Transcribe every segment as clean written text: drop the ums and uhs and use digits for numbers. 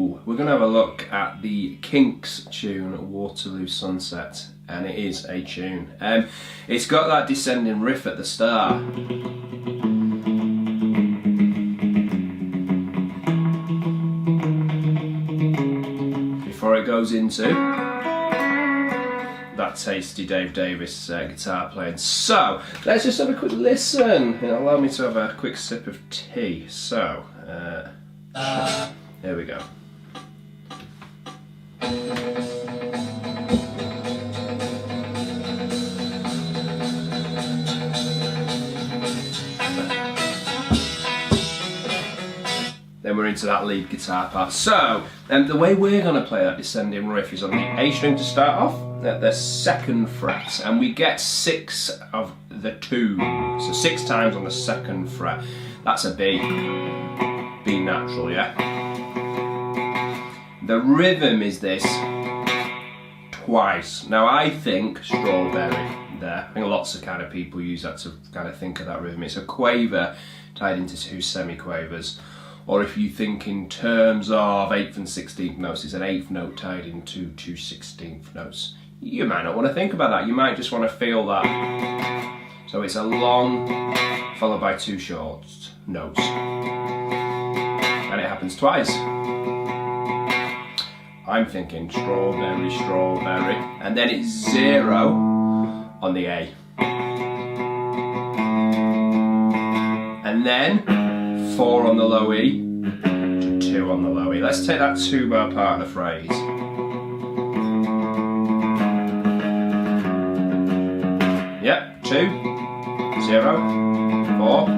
We're going to have a look at the Kinks tune Waterloo Sunset, and it is a tune. It's got that descending riff at the start. Before it goes into that tasty Dave Davis guitar playing. So let's just have a quick listen. It'll allow me to have a quick sip of tea. So here we go. Then we're into that lead guitar part. So, the way we're going to play that descending riff is on the A string to start off, at the 2nd fret, and we get 6 of the 2, so 6 times on the 2nd fret. That's a B. B natural, yeah? The rhythm is this twice. Now I think strawberry there. I think lots of kind of people use that to kind of think of that rhythm. It's a quaver tied into 2 semiquavers. Or if you think in terms of 8th and 16th notes, it's an 8th note tied into 2 16th notes. You might not want to think about that. You might just want to feel that. So it's a long followed by 2 short notes. And it happens twice. I'm thinking strawberry, strawberry, and then it's 0 on the A. And then 4 on the low E to 2 on the low E. Let's take that 2-bar part of the phrase. Yep, 2, 0, 4, 2.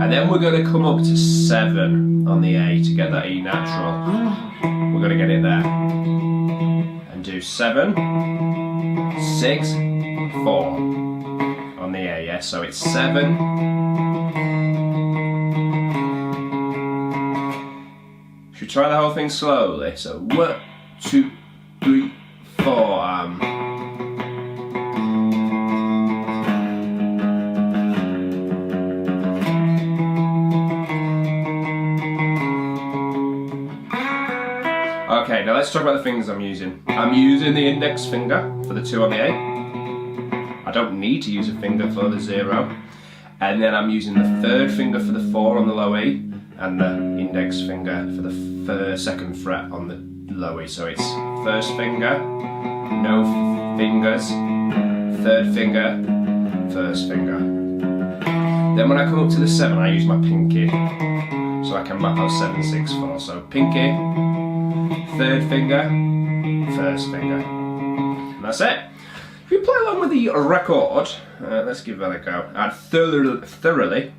And then we're going to come up to 7 on the A to get that E natural. We're going to get it there. And do 7, 6, 4 on the A, yeah? So it's 7. Should we try the whole thing slowly? So 1, 2, 3, 4. Okay, now let's talk about the fingers I'm using. I'm using the index finger for the 2 on the A. I don't need to use a finger for the 0. And then I'm using the 3rd finger for the 4 on the low E, and the index finger for the 2nd fret on the low E. So it's 1st finger, no fingers, 3rd finger, 1st finger. Then when I come up to the 7, I use my pinky, so I can map out 7, 6, 4. So pinky, 3rd finger, 1st finger, and that's it. If you play along with the record, let's give that a go. I'd thoroughly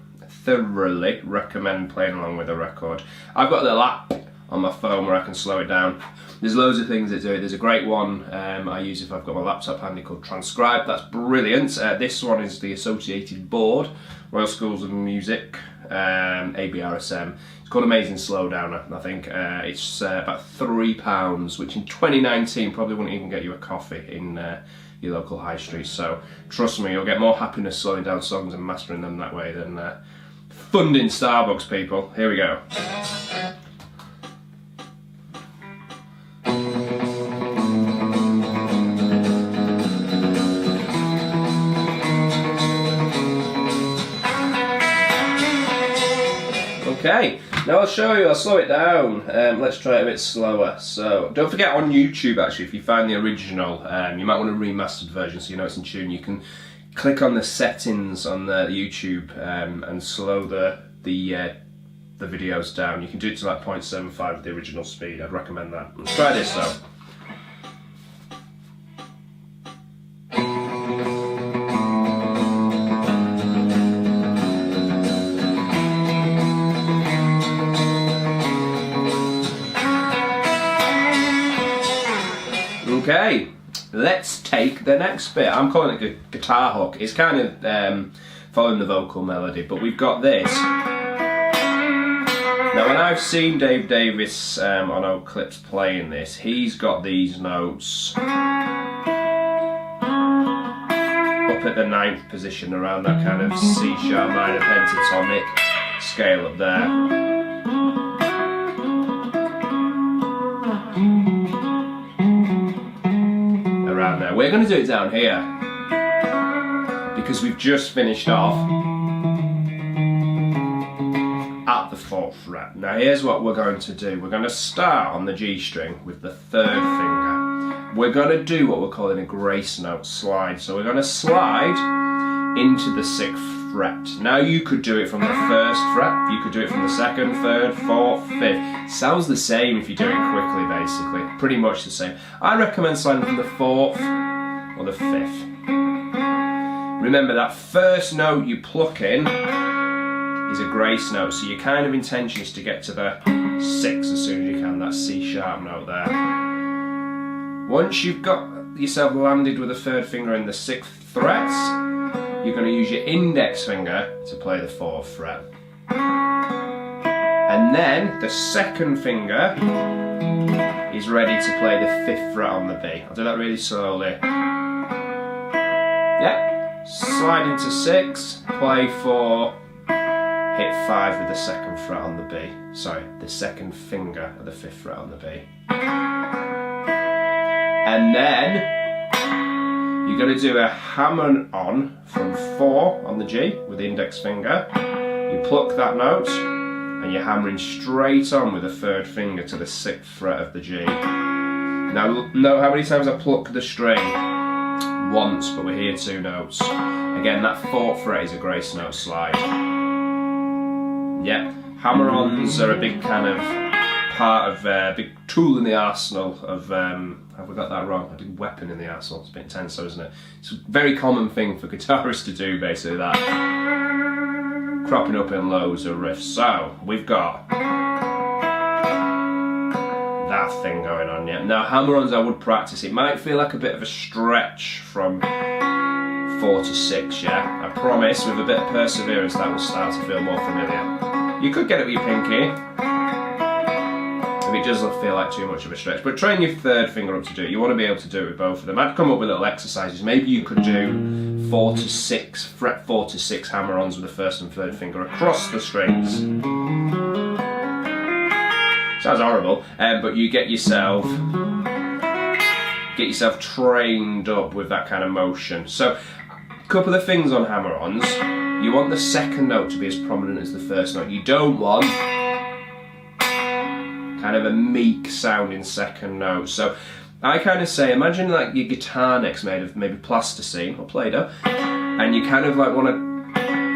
recommend playing along with the record. I've got a little app on my phone where I can slow it down. There's loads of things that do it. There's a great one I use if I've got my laptop handy called Transcribe. That's brilliant. This one is the Associated Board, Royal Schools of Music, ABRSM. It's called Amazing Slowdown, I think. It's about £3, which in 2019 probably wouldn't even get you a coffee in your local high street. So trust me, you'll get more happiness slowing down songs and mastering them that way than funding Starbucks, people. Here we go. Okay, now I'll show you, I'll slow it down. Let's try it a bit slower. So don't forget, on YouTube actually, if you find the original, you might want a remastered version so you know it's in tune. You can click on the settings on the YouTube and slow the videos down. You can do it to like 0.75 of the original speed. I'd recommend that. Let's try this though. Okay, let's take the next bit. I'm calling it a guitar hook. It's kind of following the vocal melody, but we've got this. Now, when I've seen Dave Davis on old clips playing this, he's got these notes up at the 9th position, around that kind of C sharp minor pentatonic scale up there. we're going to do it down here because we've just finished off at the 4th fret. Now here's what we're going to do. We're going to start on the G string with the 3rd finger. We're going to do what we're calling a grace note slide. So we're going to slide into the 6th fret. Now you could do it from the 1st fret, you could do it from the 2nd, 3rd, 4th, 5th. Sounds the same if you do it quickly, basically. Pretty much the same. I recommend sliding from the 4th or the 5th. Remember that first note you pluck in is a grace note, so your kind of intention is to get to the 6 as soon as you can, that C sharp note there. Once you've got yourself landed with the 3rd finger in the 6th frets, you're going to use your index finger to play the 4th fret. And then the 2nd finger is ready to play the 5th fret on the B. I'll do that really slowly. Yeah. Slide into 6, play 4, hit 5 with the 2nd fret on the B. Sorry, the 2nd finger of the 5th fret on the B. And then you're going to do a hammer on from 4 on the G with the index finger. You pluck that note and you're hammering straight on with the 3rd finger to the 6th fret of the G. Now note how many times I pluck the string. Once, but we're here 2 notes. Again, that 4th fret is a grace note slide. Yeah, hammer-ons are a big kind of part of big tool in the arsenal of. Have we got that wrong? I did weapon in the arsenal. It's a bit intense, though, isn't it? It's a very common thing for guitarists to do, basically. That cropping up in loads of riffs. So we've got that thing going on, yeah. Now hammer-ons I would practice. It might feel like a bit of a stretch from 4 to 6, yeah. I promise with a bit of perseverance that will start to feel more familiar. You could get it with your pinky if it does feel like too much of a stretch, but train your 3rd finger up to do it. You want to be able to do it with both of them. I'd come up with little exercises. Maybe you could do 4 to 6, fret 4 to 6 hammer-ons with the 1st and 3rd finger across the strings. Sounds horrible, but you get yourself trained up with that kind of motion. So, a couple of things on hammer-ons. You want the 2nd note to be as prominent as the 1st note. You don't want kind of a meek sounding 2nd note. So, I kind of say, imagine like your guitar neck's made of maybe plasticine or Play-Doh, and you kind of like want to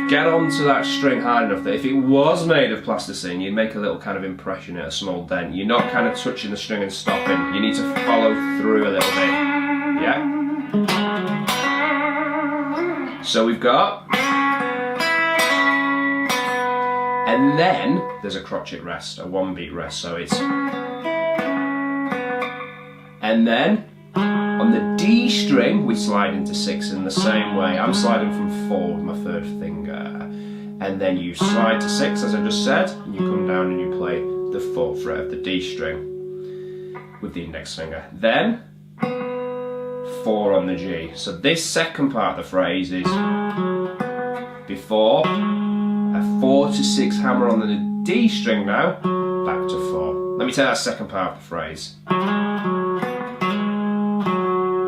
get onto that string hard enough that if it was made of plasticine, you'd make a little kind of impression at a small dent. You're not kind of touching the string and stopping. You need to follow through a little bit. Yeah? So we've got... And then there's a crotchet rest, a 1-beat rest, so it's... And then on the D string, we slide into 6 in the same way. I'm sliding from 4 with my 3rd finger. And then you slide to 6, as I just said, and you come down and you play the 4th fret of the D string with the index finger. Then 4 on the G. So this second part of the phrase is before, a 4 to 6 hammer on the D string now, back to 4. Let me tell you that second part of the phrase.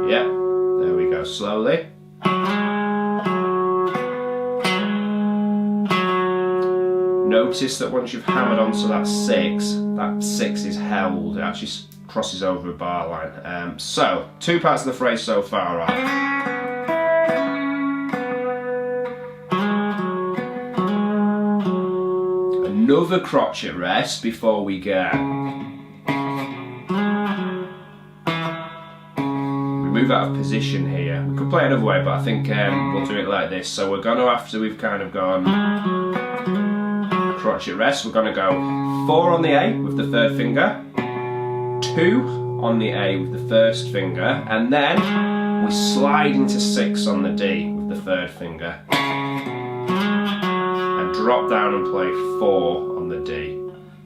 Yeah, there we go, slowly. Notice that once you've hammered onto that 6 is held. It actually crosses over a bar line. So, 2 parts of the phrase so far are another crotchet rest before we get... move out of position here. We could play another way, but I think we'll do it like this. So we're going to, after we've kind of gone crotchet rest, we're going to go 4 on the A with the 3rd finger, 2 on the A with the 1st finger, and then we slide into 6 on the D with the 3rd finger, and drop down and play 4 on the D,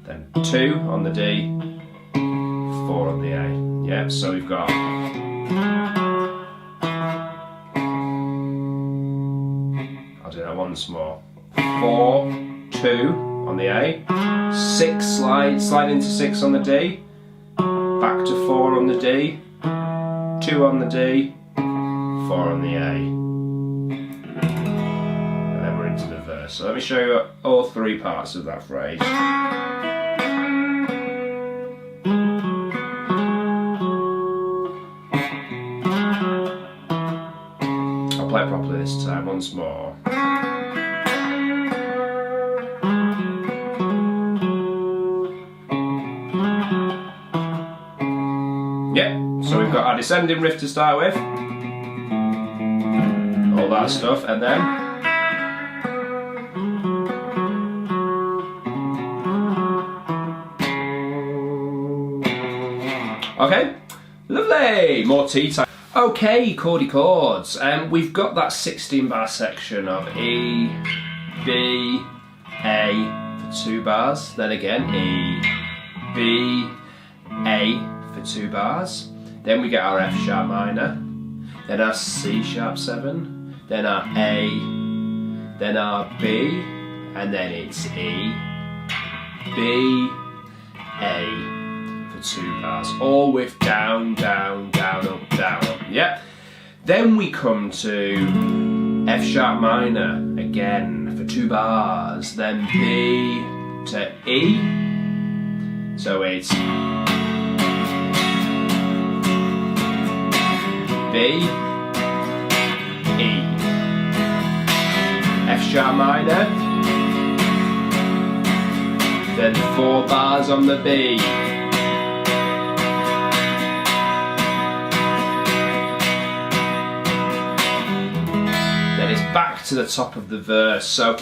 then 2 on the D, 4 on the A. Yeah, so we've got... I'll do that once more. 4, 2 on the A, 6 slide into 6 on the D, back to 4 on the D, 2 on the D, 4 on the A. And then we're into the verse. So let me show you all 3 parts of that phrase. I'll play it properly this time, once more. Yep, so we've got our descending riff to start with, all that stuff, and then okay, lovely, more tea time. Okay, chordy chords, we've got that 16 bar section of E, B, A for 2 bars, then again E, B, A for 2 bars, then we get our F sharp minor, then our C sharp 7, then our A, then our B, and then it's E, B, A for 2 bars, all with down, down, down, up, yeah. Then we come to F sharp minor again for 2 bars, then B to E, so it's B, E, F sharp minor, then 4 bars on the B, then it's back to the top of the verse. So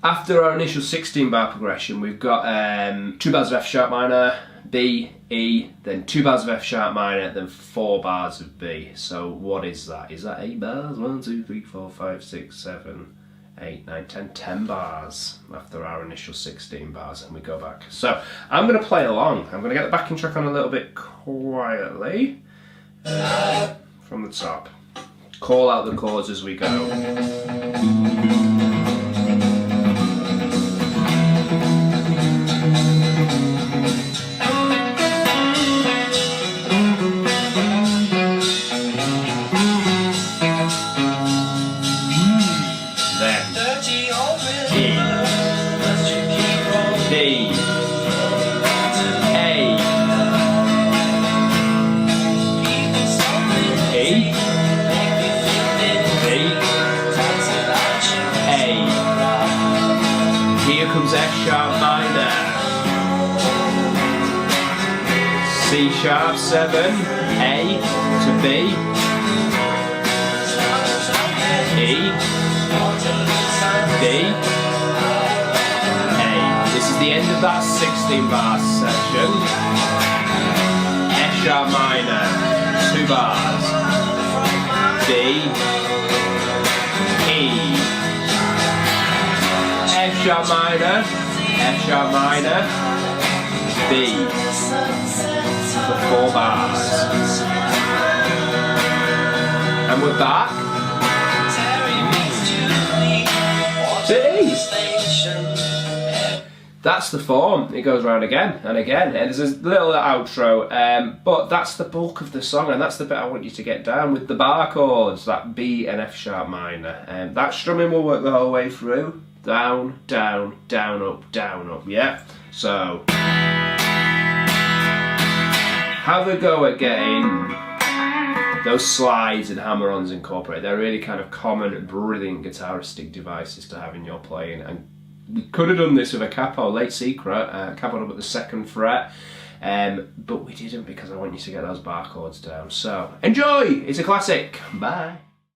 after our initial 16 bar progression, we've got 2 bars of F sharp minor, B, E, then 2 bars of F sharp minor, then 4 bars of B. So what is that? Is that 8 bars? 1, 2, 3, 4, 5, 6, 7, 8, 9, 10, 10 bars after our initial 16 bars, and we go back. So I'm going to play along. I'm going to get the backing track on a little bit quietly from the top. Call out the chords as we go. F sharp minor, C sharp 7, A to B, E, B, A. This is the end of that 16 bar section. F sharp minor, 2 bars, B, E, F sharp minor, F sharp minor, B for 4 bars. And we're back to E. That's the form. It goes round again and again. And there's a little outro, but that's the bulk of the song, and that's the bit I want you to get down with the bar chords, that B and F sharp minor. That strumming will work the whole way through. Down, down, down, up, yeah? So, have a go at getting those slides and hammer-ons incorporated. They're really kind of common, brilliant guitaristic devices to have in your playing. And we could have done this with a capo, late secret, capoed up at the 2nd fret, but we didn't because I want you to get those bar chords down. So, enjoy! It's a classic. Bye.